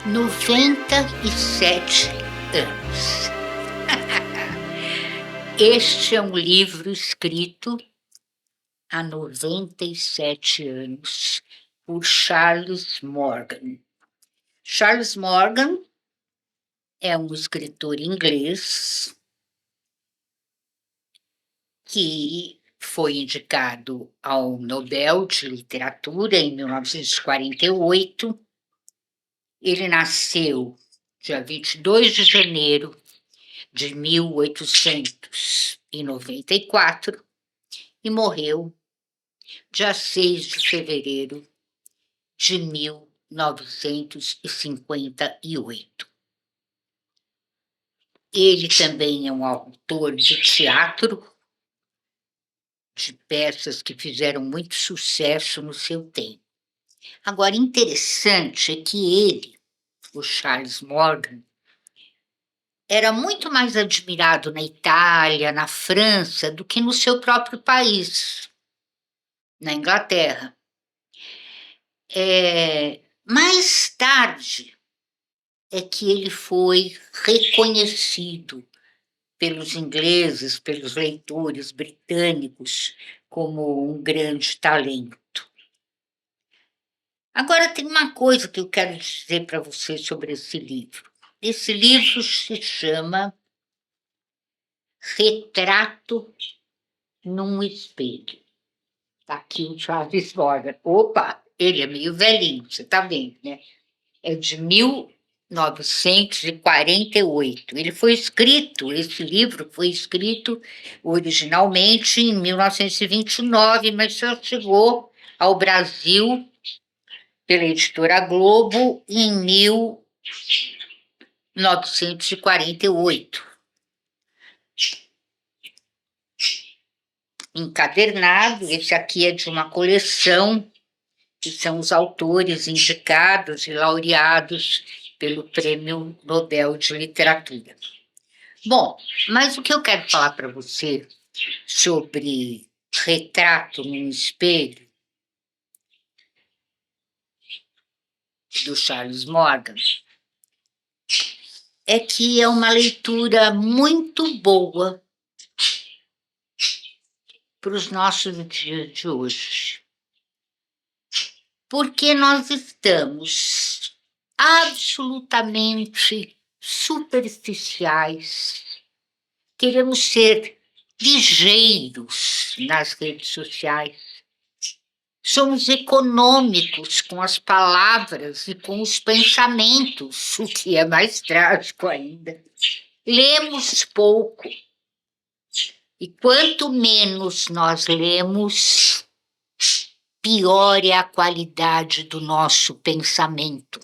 97 anos. Este é um livro escrito há 97 anos por Charles Morgan. Charles Morgan é um escritor inglês que foi indicado ao Nobel de Literatura em 1948. Ele nasceu dia 22 de janeiro de 1894 e morreu dia 6 de fevereiro de 1958. Ele também é um autor de teatro, de peças que fizeram muito sucesso no seu tempo. Agora, interessante é que ele, o Charles Morgan, era muito mais admirado na Itália, na França, do que no seu próprio país, na Inglaterra. Mais tarde é que ele foi reconhecido pelos ingleses, pelos leitores britânicos, como um grande talento. Agora, tem uma coisa que eu quero dizer para você sobre esse livro. Esse livro se chama Retrato num Espelho. Está aqui o Charles Morgan. Opa, ele é meio velhinho, você está vendo, né? É de 1948. Esse livro foi escrito originalmente em 1929, mas só chegou ao Brasil pela editora Globo em 1948. Encadernado, esse aqui é de uma coleção, que são os autores indicados e laureados pelo Prêmio Nobel de Literatura. Bom, mas o que eu quero falar para você sobre Retrato num Espelho, do Charles Morgan, é que é uma leitura muito boa para os nossos dias de hoje. Porque nós estamos absolutamente superficiais, queremos ser ligeiros nas redes sociais, somos econômicos com as palavras e com os pensamentos, o que é mais trágico ainda. Lemos pouco, e quanto menos nós lemos, pior é a qualidade do nosso pensamento.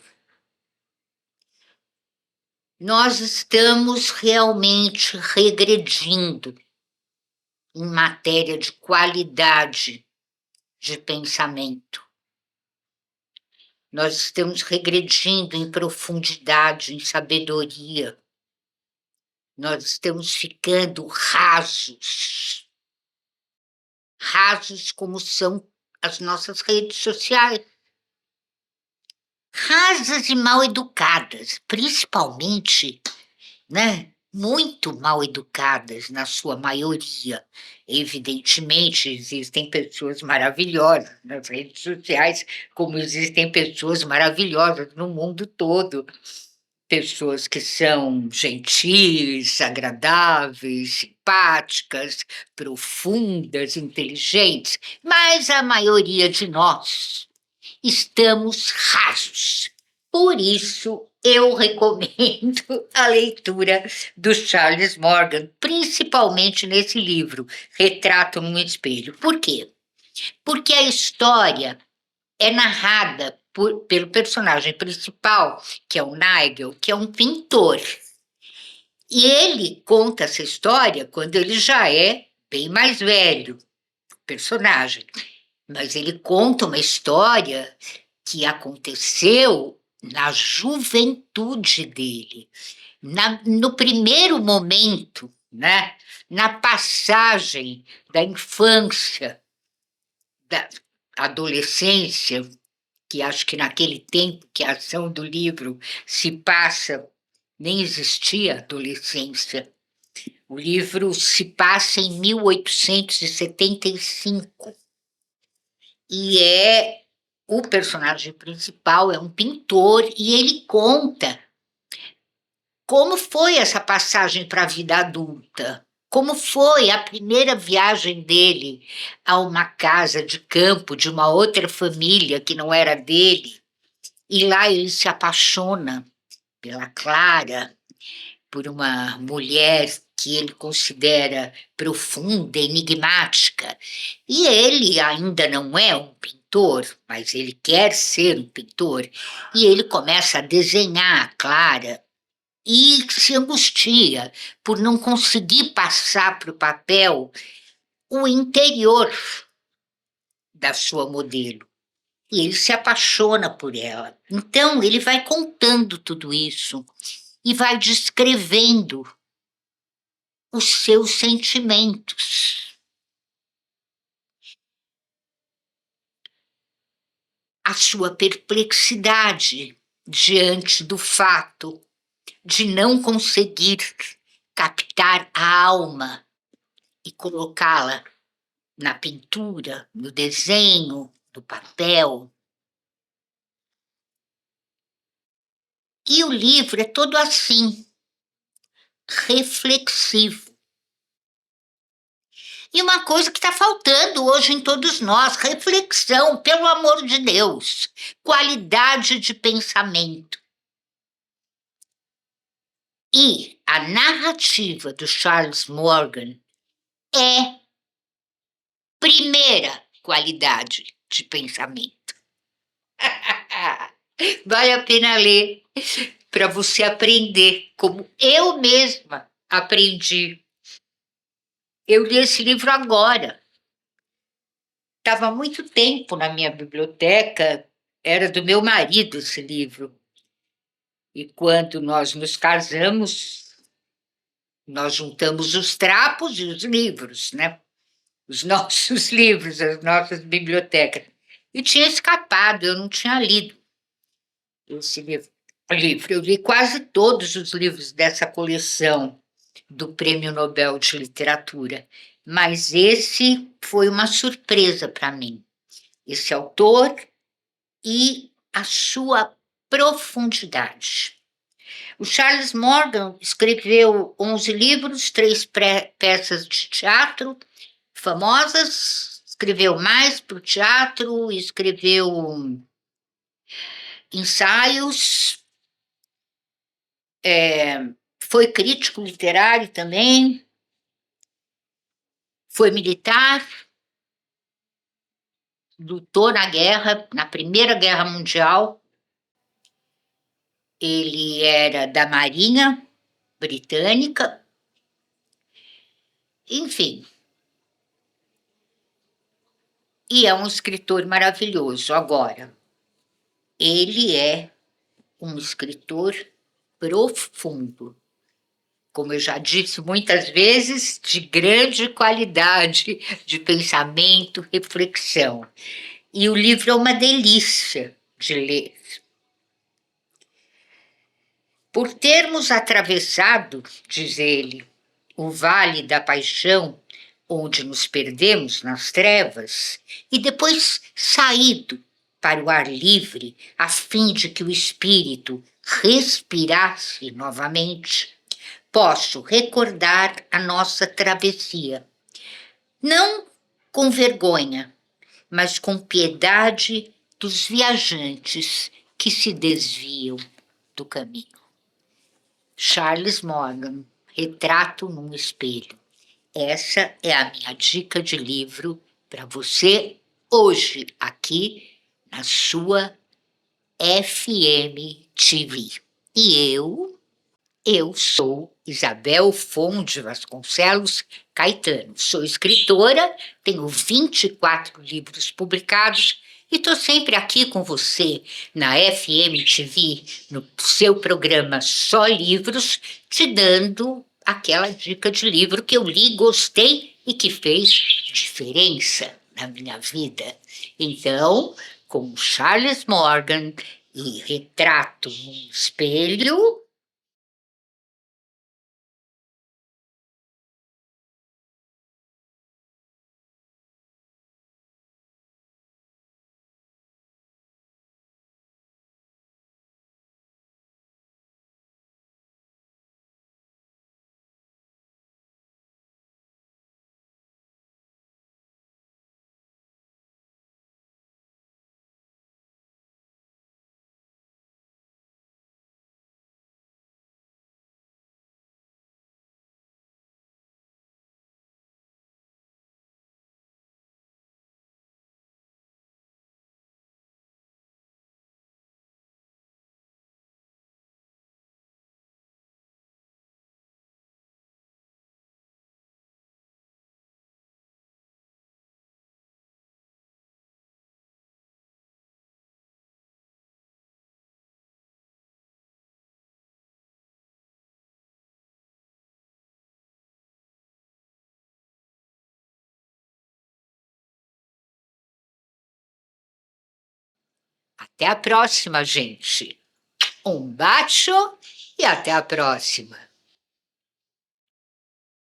Nós estamos realmente regredindo em matéria de qualidade de pensamento. Nós estamos regredindo em profundidade, em sabedoria. Nós estamos ficando rasos. Rasos como são as nossas redes sociais. Rasas e mal educadas, principalmente, né? Muito mal educadas na sua maioria. Evidentemente, existem pessoas maravilhosas nas redes sociais, como existem pessoas maravilhosas no mundo todo. Pessoas que são gentis, agradáveis, simpáticas, profundas, inteligentes, mas a maioria de nós estamos rasos. Por isso, eu recomendo a leitura do Charles Morgan, principalmente nesse livro, Retrato num Espelho. Por quê? Porque a história é narrada pelo personagem principal, que é o Nigel, que é um pintor. E ele conta essa história quando ele já é bem mais velho, personagem. Mas ele conta uma história que aconteceu na juventude dele, no primeiro momento, né? Na passagem da infância, da adolescência que acho que naquele tempo que a ação do livro se passa, nem existia adolescência. O livro se passa em 1875 e o personagem principal é um pintor e ele conta como foi essa passagem para a vida adulta, como foi a primeira viagem dele a uma casa de campo de uma outra família que não era dele, e lá ele se apaixona pela Clara, por uma mulher que ele considera profunda, enigmática. E ele ainda não é um pintor, mas ele quer ser um pintor. E ele começa a desenhar a Clara e se angustia por não conseguir passar para o papel o interior da sua modelo. E ele se apaixona por ela. Então, ele vai contando tudo isso e vai descrevendo os seus sentimentos, a sua perplexidade diante do fato de não conseguir captar a alma e colocá-la na pintura, no desenho, no papel. E o livro é todo assim, reflexivo. E uma coisa que está faltando hoje em todos nós, reflexão, pelo amor de Deus, qualidade de pensamento. E a narrativa do Charles Morgan é primeira qualidade de pensamento. Vale a pena ler para você aprender, como eu mesma aprendi. Eu li esse livro agora. Estava há muito tempo na minha biblioteca, era do meu marido esse livro. E quando nós nos casamos, nós juntamos os trapos e os livros, né? Os nossos livros, as nossas bibliotecas. E tinha escapado, eu não tinha lido esse livro. Eu li quase todos os livros dessa coleção do Prêmio Nobel de Literatura, mas esse foi uma surpresa para mim. Esse autor e a sua profundidade. O Charles Morgan escreveu 11 livros, 3 peças de teatro famosas, escreveu mais para o teatro, escreveu ensaios, foi crítico literário também, foi militar, lutou na guerra, na Primeira Guerra Mundial. Ele era da Marinha Britânica. Enfim. E é um escritor maravilhoso. Agora, ele é um escritor profundo. Como eu já disse muitas vezes, de grande qualidade de pensamento, reflexão. E o livro é uma delícia de ler. Por termos atravessado, diz ele, o vale da paixão, onde nos perdemos nas trevas, e depois saído para o ar livre, a fim de que o espírito respirasse novamente, posso recordar a nossa travessia, não com vergonha, mas com piedade dos viajantes que se desviam do caminho. Charles Morgan, Retrato num Espelho. Essa é a minha dica de livro para você hoje, aqui na sua FM TV. E eu sou Isabel Fonde Vasconcelos Caetano. Sou escritora, tenho 24 livros publicados e estou sempre aqui com você na FM TV, no seu programa Só Livros, te dando aquela dica de livro que eu li, gostei e que fez diferença na minha vida. Então, com Charles Morgan e Retrato no Espelho. Até a próxima, gente. Um bacio e até a próxima.